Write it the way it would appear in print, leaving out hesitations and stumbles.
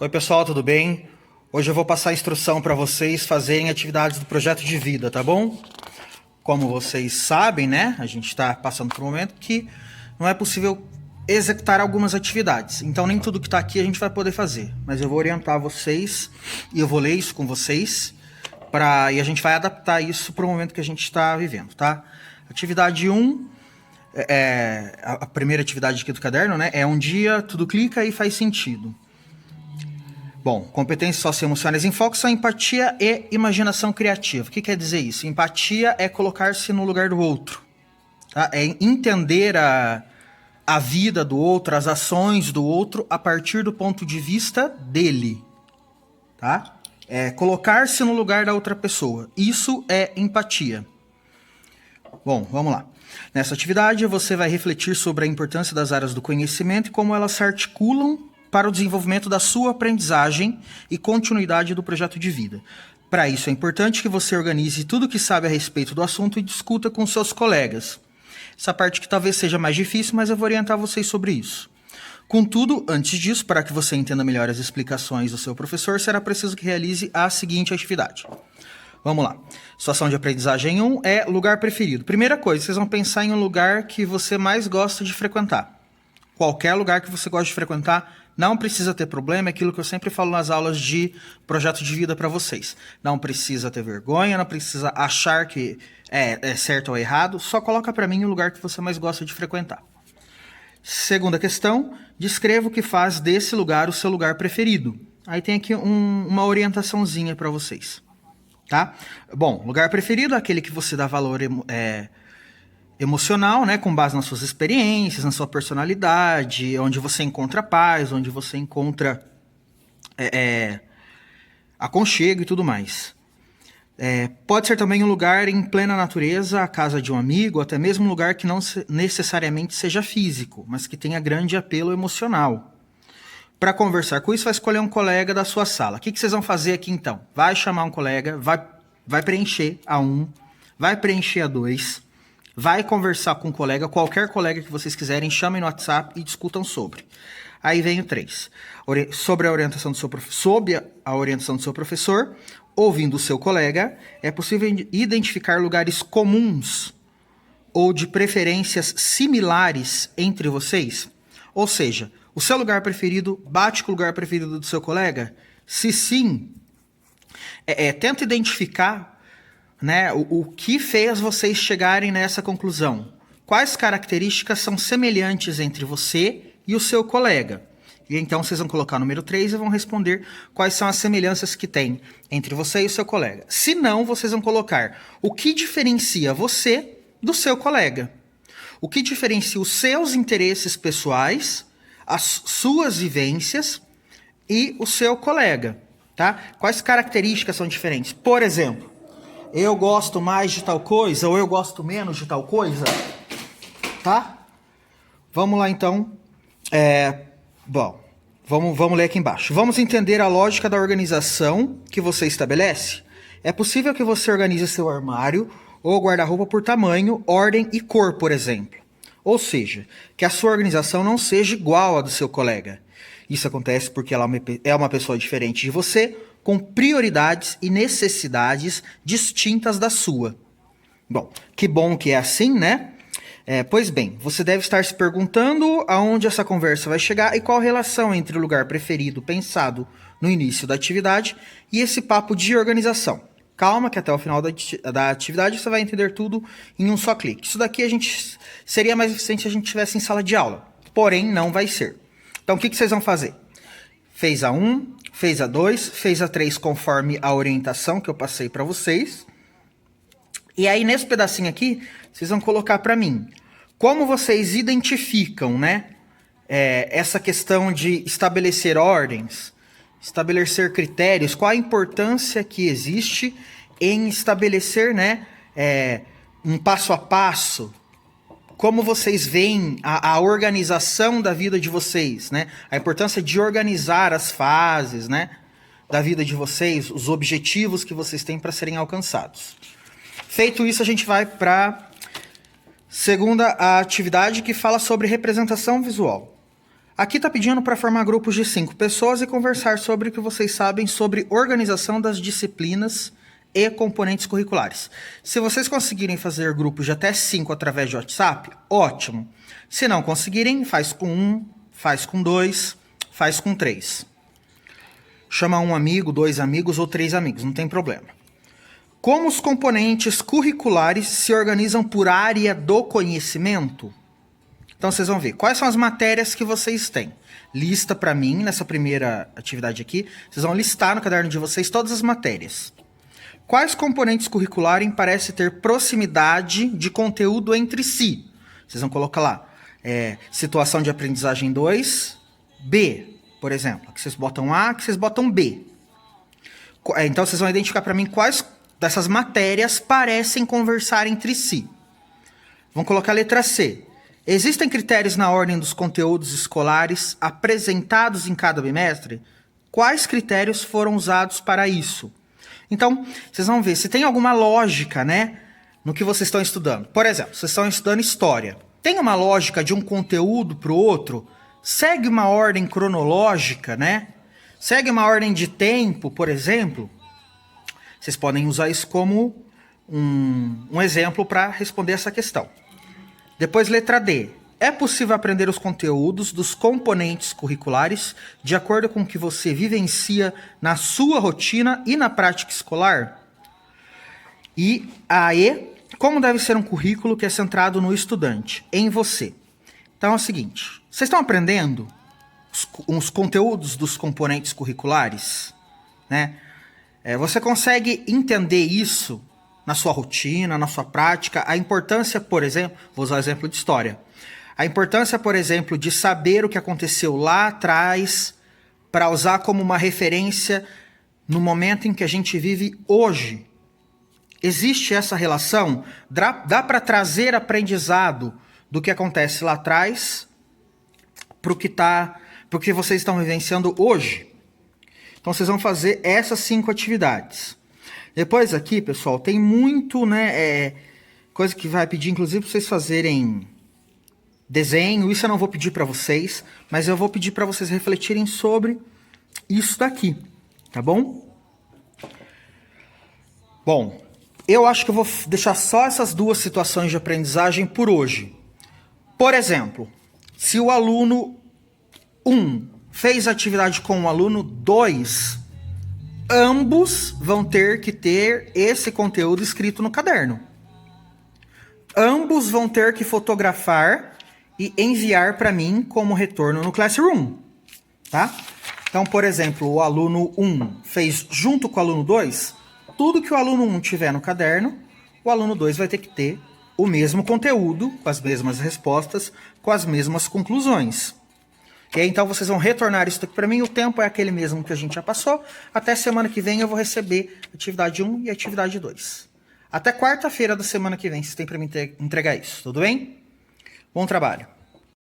Oi pessoal, tudo bem? Hoje eu vou passar a instrução para vocês fazerem atividades do projeto de vida, tá bom? Como vocês sabem, né? A gente está passando por um momento que não é possível executar algumas atividades. Então nem tudo que está aqui a gente vai poder fazer. Mas eu vou orientar vocês e eu vou ler isso com vocês e a gente vai adaptar isso para o momento que a gente está vivendo, tá? Atividade 1, a primeira atividade aqui do caderno, né? É um dia, tudo clica e faz sentido. Bom, competências socioemocionais em foco são empatia e imaginação criativa. O que quer dizer isso? Empatia é colocar-se no lugar do outro. Tá? É entender a vida do outro, as ações do outro a partir do ponto de vista dele. Tá? É colocar-se no lugar da outra pessoa. Isso é empatia. Bom, vamos lá. Nessa atividade você vai refletir sobre a importância das áreas do conhecimento e como elas se articulam para o desenvolvimento da sua aprendizagem e continuidade do projeto de vida. Para isso é importante que você organize tudo o que sabe a respeito do assunto e discuta com seus colegas. Essa parte que talvez seja mais difícil, mas eu vou orientar vocês sobre isso. Contudo, antes disso, para que você entenda melhor as explicações do seu professor, será preciso que realize a seguinte atividade. Vamos lá. Situação de aprendizagem 1 é lugar preferido. Primeira coisa, vocês vão pensar em um lugar que você mais gosta de frequentar. Qualquer lugar que você gosta de frequentar, não precisa ter problema, é aquilo que eu sempre falo nas aulas de projeto de vida para vocês. Não precisa ter vergonha, não precisa achar que é certo ou errado, só coloca para mim o lugar que você mais gosta de frequentar. Segunda questão, descreva o que faz desse lugar o seu lugar preferido. Aí tem aqui uma orientaçãozinha para vocês. Tá? Bom, lugar preferido é aquele que você dá valor emocional, né, com base nas suas experiências, na sua personalidade, onde você encontra paz, onde você encontra aconchego e tudo mais. Pode ser também um lugar em plena natureza, a casa de um amigo, até mesmo um lugar que não necessariamente seja físico, mas que tenha grande apelo emocional. Para conversar com isso, vai escolher um colega da sua sala. O que vocês vão fazer aqui então? Vai chamar um colega, vai preencher a 1, vai preencher a 2, vai conversar com um colega, qualquer colega que vocês quiserem, chamem no WhatsApp e discutam sobre. Aí vem o 3. Sob a orientação do seu professor, ouvindo o seu colega, é possível identificar lugares comuns ou de preferências similares entre vocês? Ou seja, o seu lugar preferido bate com o lugar preferido do seu colega? Se sim, tenta identificar, né, o que fez vocês chegarem nessa conclusão. Quais características são semelhantes entre você e o seu colega? E então vocês vão colocar o número 3 e vão responder quais são as semelhanças que tem entre você e o seu colega. Se não, vocês vão colocar o que diferencia você do seu colega. O que diferencia os seus interesses pessoais, as suas vivências e o seu colega. Tá? Quais características são diferentes? Por exemplo, eu gosto mais de tal coisa ou eu gosto menos de tal coisa, tá? Vamos lá então. Vamos ler aqui embaixo. Vamos entender a lógica da organização que você estabelece? É possível que você organize seu armário ou guarda-roupa por tamanho, ordem e cor, por exemplo. Ou seja, que a sua organização não seja igual à do seu colega. Isso acontece porque ela é uma pessoa diferente de você, com prioridades e necessidades distintas da sua. Bom que é assim, né? Pois bem, você deve estar se perguntando aonde essa conversa vai chegar e qual a relação entre o lugar preferido pensado no início da atividade e esse papo de organização. Calma que até o final da atividade você vai entender tudo em um só clique. Isso daqui seria mais eficiente se a gente estivesse em sala de aula, porém não vai ser. Então o que vocês vão fazer? Fez a 1, fez a 2, fez a 3 conforme a orientação que eu passei para vocês. E aí nesse pedacinho aqui, vocês vão colocar para mim como vocês identificam, né, essa questão de estabelecer ordens, estabelecer critérios, qual a importância que existe em estabelecer, né, um passo a passo, como vocês veem a organização da vida de vocês, né, a importância de organizar as fases, né, da vida de vocês, os objetivos que vocês têm para serem alcançados. Feito isso, a gente vai para segunda atividade que fala sobre representação visual. Aqui está pedindo para formar grupos de 5 pessoas e conversar sobre o que vocês sabem sobre organização das disciplinas e componentes curriculares. Se vocês conseguirem fazer grupos de até 5 através de WhatsApp, ótimo. Se não conseguirem, faz com 1, faz com 2, faz com 3. Chama um amigo, 2 amigos ou 3 amigos, não tem problema. Como os componentes curriculares se organizam por área do conhecimento? Então vocês vão ver quais são as matérias que vocês têm. Lista para mim, nessa primeira atividade aqui, vocês vão listar no caderno de vocês todas as matérias. Quais componentes curriculares parecem ter proximidade de conteúdo entre si? Vocês vão colocar lá, situação de aprendizagem 2, B, por exemplo. Aqui vocês botam A, aqui vocês botam B. Então vocês vão identificar para mim quais dessas matérias parecem conversar entre si. Vão colocar a letra C. Existem critérios na ordem dos conteúdos escolares apresentados em cada bimestre? Quais critérios foram usados para isso? Então, vocês vão ver se tem alguma lógica, né, no que vocês estão estudando. Por exemplo, vocês estão estudando história. Tem uma lógica de um conteúdo para o outro? Segue uma ordem cronológica, né? Segue uma ordem de tempo, por exemplo? Vocês podem usar isso como um exemplo para responder essa questão. Depois, letra D. É possível aprender os conteúdos dos componentes curriculares de acordo com o que você vivencia na sua rotina e na prática escolar? E a E. Como deve ser um currículo que é centrado no estudante, em você? Então é o seguinte, vocês estão aprendendo os conteúdos dos componentes curriculares, né? Você consegue entender isso na sua rotina, na sua prática? A importância, por exemplo, vou usar o exemplo de história. A importância, por exemplo, de saber o que aconteceu lá atrás para usar como uma referência no momento em que a gente vive hoje. Existe essa relação? Dá para trazer aprendizado do que acontece lá atrás para o que vocês estão vivenciando hoje? Então vocês vão fazer essas 5 atividades. Depois aqui, pessoal, tem muito, né, coisa que vai pedir, inclusive, para vocês fazerem desenho. Isso eu não vou pedir para vocês, mas eu vou pedir para vocês refletirem sobre isso daqui, tá bom? Bom, eu acho que eu vou deixar só essas 2 situações de aprendizagem por hoje. Por exemplo, se o aluno 1 fez atividade com o aluno 2, ambos vão ter que ter esse conteúdo escrito no caderno. Ambos vão ter que fotografar e enviar para mim como retorno no Classroom, tá? Então, por exemplo, o aluno 1 fez junto com o aluno 2, tudo que o aluno 1 tiver no caderno, o aluno 2 vai ter que ter o mesmo conteúdo, com as mesmas respostas, com as mesmas conclusões. E aí, então, vocês vão retornar isso aqui para mim, o tempo é aquele mesmo que a gente já passou, até semana que vem eu vou receber atividade 1 e atividade 2. Até quarta-feira da semana que vem vocês têm para me entregar isso, tudo bem? Bom trabalho.